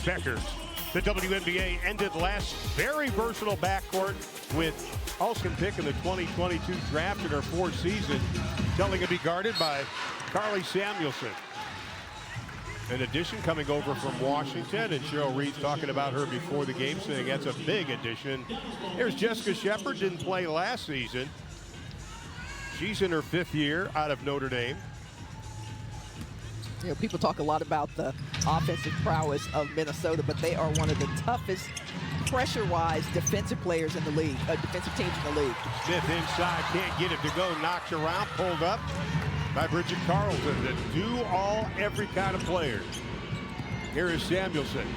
Beckers. The WNBA ended last very versatile backcourt with Alston pick in the 2022 draft in her fourth season, telling to be guarded by Carly Samuelson. An addition coming over from Washington, and Cheryl Reed's talking about her before the game, saying that's a big addition. Here's Jessica Shepard, didn't play last season. She's in her fifth year out of Notre Dame. You know, people talk a lot about the offensive prowess of Minnesota, but they are one of the toughest pressure-wise defensive players in the league, defensive teams in the league. Smith inside, can't get it to go, knocked around, pulled up by Bridget Carlton, the do-all, every kind of player. Here is Samuelson.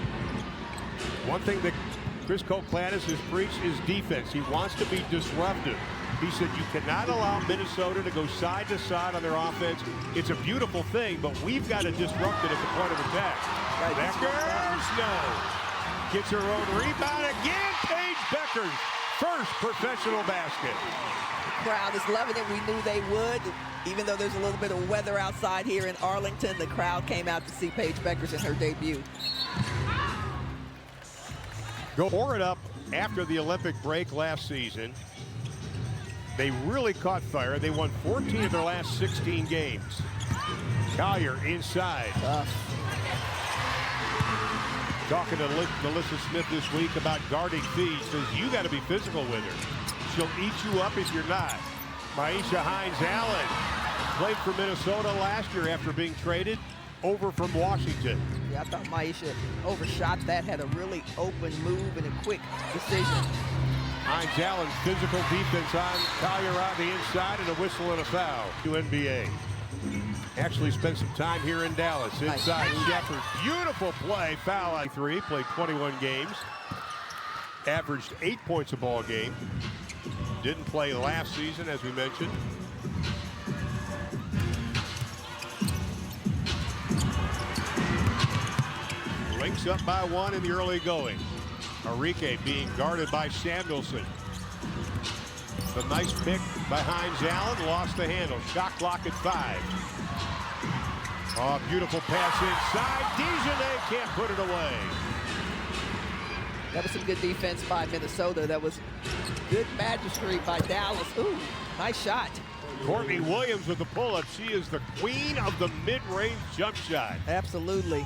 One thing that Chris Koklanis has preached is defense. He wants to be disruptive. He said you cannot allow Minnesota to go side to side on their offense. It's a beautiful thing, but we've got to disrupt it at the point of attack. Beckers, no. Gets her own rebound again. Paige Beckers, first professional basket. The crowd is loving it. We knew they would. Even though there's a little bit of weather outside here in Arlington, the crowd came out to see Paige Beckers in her debut. Go pour it up after the Olympic break last season. They really caught fire. They won 14 of their last 16 games. Collier inside. Talking to Melissa Smith this week about guarding fees. Says you got to be physical with her. She'll eat you up if you're not. Maisha Hines-Allen played for Minnesota last year after being traded over from Washington. Yeah, I thought Maisha overshot that, had a really open move and a quick decision. Hines-Allen's physical defense on Collier on the inside, and a whistle and a foul. WNBA. Actually spent some time here in Dallas. Inside, Shepard. Beautiful play. Foul on three. Played 21 games. Averaged 8 points a ball game. Didn't play last season, as we mentioned. Lynx up by one in the early going. Enrique being guarded by Samuelson. A nice pick by Hines-Allen, lost the handle. Shot clock at 5. Oh, beautiful pass inside. Dejanay can't put it away. That was some good defense by Minnesota. That was good magistry by Dallas. Ooh, nice shot. Courtney Williams with the pull-up. She is the queen of the mid-range jump shot. Absolutely.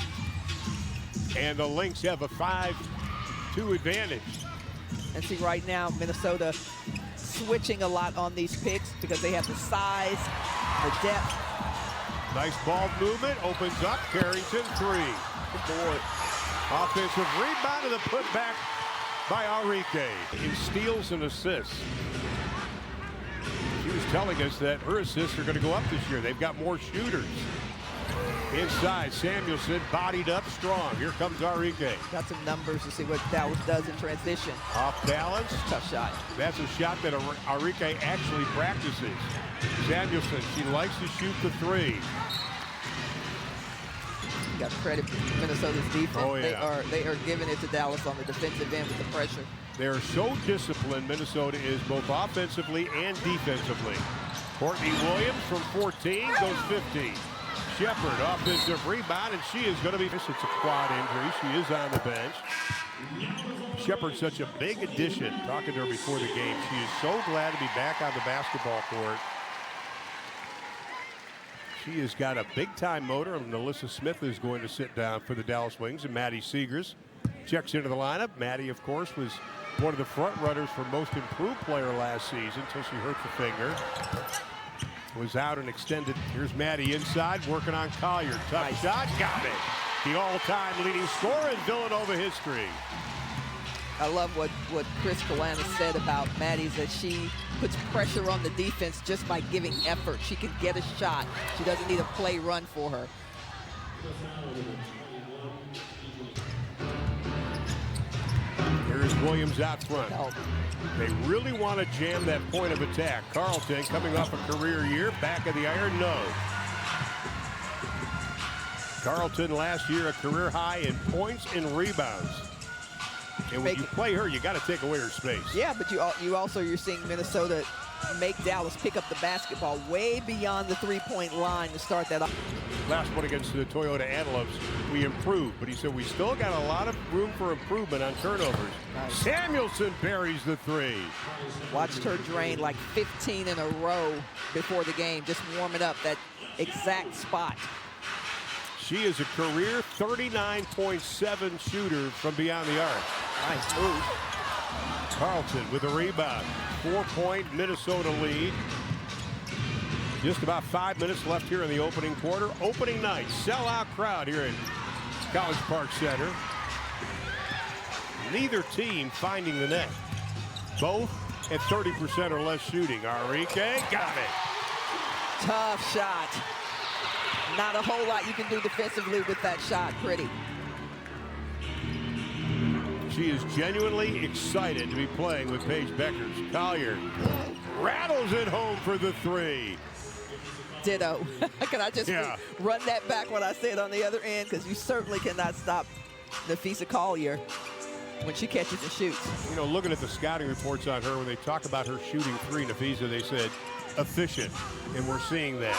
And the Lynx have a 5-2 advantage. And see, right now, Minnesota switching a lot on these picks because they have the size, the depth. Nice ball movement, opens up, Carrington, 3. Good board. Offensive rebound and the putback by Enrique. In steals and assists. She was telling us that her assists are going to go up this year. They've got more shooters. Inside, Samuelson bodied up strong. Here comes Enrique. Got some numbers to see what Dallas does in transition. Off balance. Tough shot. That's a shot that Enrique actually practices. Samuelson, she likes to shoot the 3. You got to credit Minnesota's defense. Oh, yeah. They are giving it to Dallas on the defensive end with the pressure. They are so disciplined, Minnesota is, both offensively and defensively. Courtney Williams from 14 goes 15. Shepard, offensive rebound, and she is going to be, it's a quad injury. She is on the bench. Shepard's such a big addition. Talking to her before the game, she is so glad to be back on the basketball court. She has got a big-time motor, and Melissa Smith is going to sit down for the Dallas Wings, and Maddie Seegers checks into the lineup. Maddie, of course, was one of the front runners for most improved player last season until she hurt the finger. Was out and extended. Here's Maddie inside, working on Collier. Tough shot, got it. The all-time leading scorer in Villanova history. I love what Chris Koklanis said about Maddie, is that she puts pressure on the defense just by giving effort. She can get a shot. She doesn't need a play run for her. Here's Williams out front. They really want to jam that point of attack. Carlton coming off a career year, back of the iron, no. Carlton last year a career high in points and rebounds. And when you play her, you got to take away her space. Yeah, but you're seeing Minnesota make Dallas pick up the basketball way beyond the three-point line to start that off. last one against the Toyota Antelopes, we improved. But he said we still got a lot of room for improvement on turnovers. Nice. Samuelson buries the three. Watched her drain like 15 in a row before the game, just warming up that exact spot. She is a career 39.7 shooter from beyond the arc. Nice move. Carlton with a rebound. 4-point Minnesota lead. Just about 5 minutes left here in the opening quarter. Opening night, sellout crowd here at College Park Center. Neither team finding the net. Both at 30% or less shooting. Enrique got it. Tough shot. Not a whole lot you can do defensively with that shot. Pretty. She is genuinely excited to be playing with Paige Beckers. Collier rattles it home for the three. Ditto. Can I just run that back what I said on the other end? Because you certainly cannot stop Napheesa Collier when she catches and shoots. You know, looking at the scouting reports on her, when they talk about her shooting three, Napheesa, they said efficient, and we're seeing that.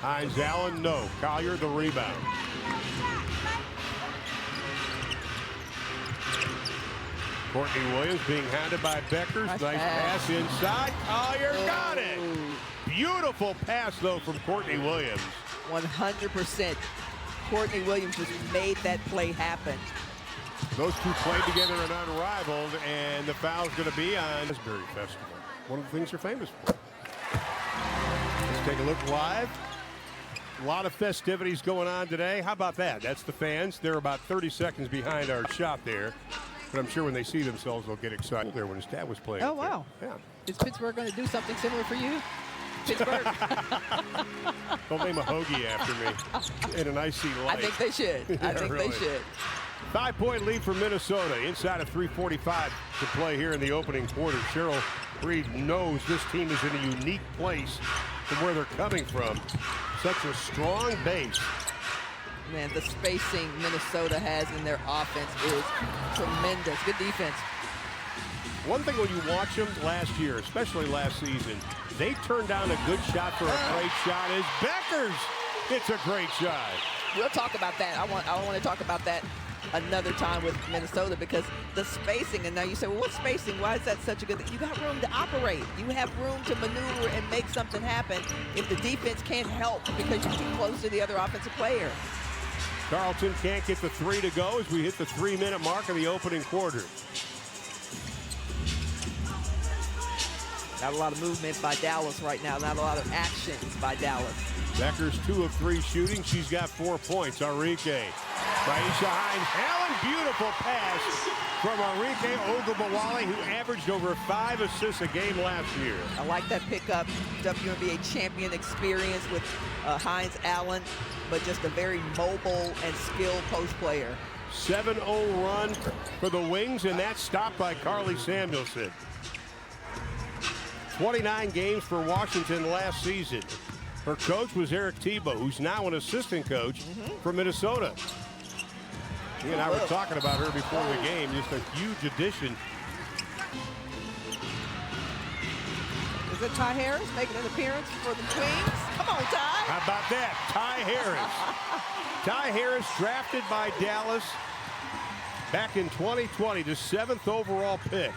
Hines Allen, no. Collier, the rebound. Courtney Williams being handed by Beckers. Nice pass inside. Collier got it. Beautiful pass, though, from Courtney Williams. 100%. Courtney Williams just made that play happen. Those two played together and unrivaled, and the foul's going to be on Asbury Festival. One of the things they're famous for. Let's take a look live. A lot of festivities going on today. How about that? That's the fans. They're about 30 seconds behind our shot there. But I'm sure when they see themselves, they'll get excited. There when his dad was playing. Oh, wow. Yeah. Is Pittsburgh going to do something similar for you? Pittsburgh? Don't name a hoagie after me in an icy light. I think they should. I think they should. 5-point lead for Minnesota. Inside of 3:45 to play here in the opening quarter. Cheryl Reed knows this team is in a unique place from where they're coming from. Such a strong base. Man, the spacing Minnesota has in their offense is tremendous. Good defense. One thing when you watch them last year, especially last season, they turned down a good shot for a great shot. Is Beckers. It's a great shot. We'll talk about that. I want to talk about that another time with Minnesota, because the spacing, and now you say, well, what spacing? Why is that such a good thing? You got room to operate. You have room to maneuver and make something happen if the defense can't help because you're too close to the other offensive player. Carlton can't get the three to go as we hit the 3-minute mark of the opening quarter. Not a lot of movement by Dallas right now. Not a lot of actions by Dallas. Beckers 2 of 3 shooting. She's got 4 points. Enrique. Raisha Hines. Allen, beautiful pass from Enrique Ogumawale, who averaged over 5 assists a game last year. I like that pickup. WNBA champion experience with Hines Allen, but just a very mobile and skilled post player. 7-0 run for the Wings, and that's stopped by Carly Samuelson. 29 games for Washington last season. Her coach was Eric Tebow, who's now an assistant coach for Minnesota. He and I were talking about her before the game. Just a huge addition. Is it Ty Harris making an appearance for the Wings? Come on, Ty. How about that? Ty Harris. Ty Harris drafted by Dallas back in 2020, the 7th overall pick.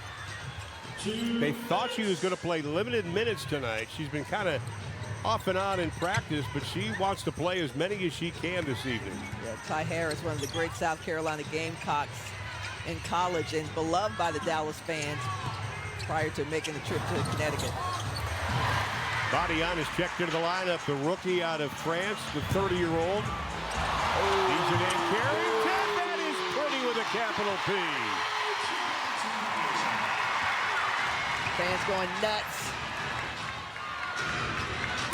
They thought she was going to play limited minutes tonight. She's been kind of off and on in practice, but she wants to play as many as she can this evening. Yeah, Ty Harris, one of the great South Carolina Gamecocks in college and beloved by the Dallas fans prior to making the trip to Connecticut. Badian is checked into the lineup. The rookie out of France, the 30-year-old. He's an in Carrington. That is pretty with a capital P. Fans going nuts.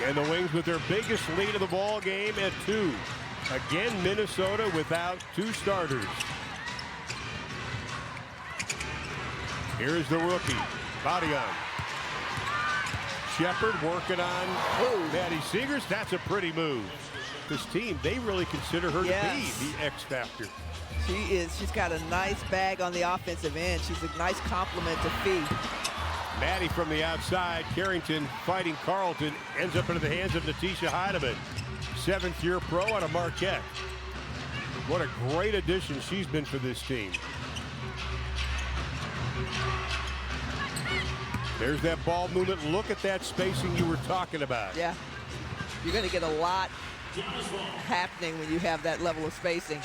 And the Wings with their biggest lead of the ball game at 2. Again, Minnesota without 2 starters. Here is the rookie, Badian. Shepard working on Maddie Seegers. That's a pretty move. This team, they really consider her to be the X factor. She is. She's got a nice bag on the offensive end. She's a nice compliment to Fee. Maddie from the outside. Carrington fighting Carlton. Ends up into the hands of Natisha Heidemann. 7th-year pro out of Marquette. What a great addition she's been for this team. There's that ball movement. Look at that spacing you were talking about. Yeah, you're going to get a lot happening when you have that level of spacing.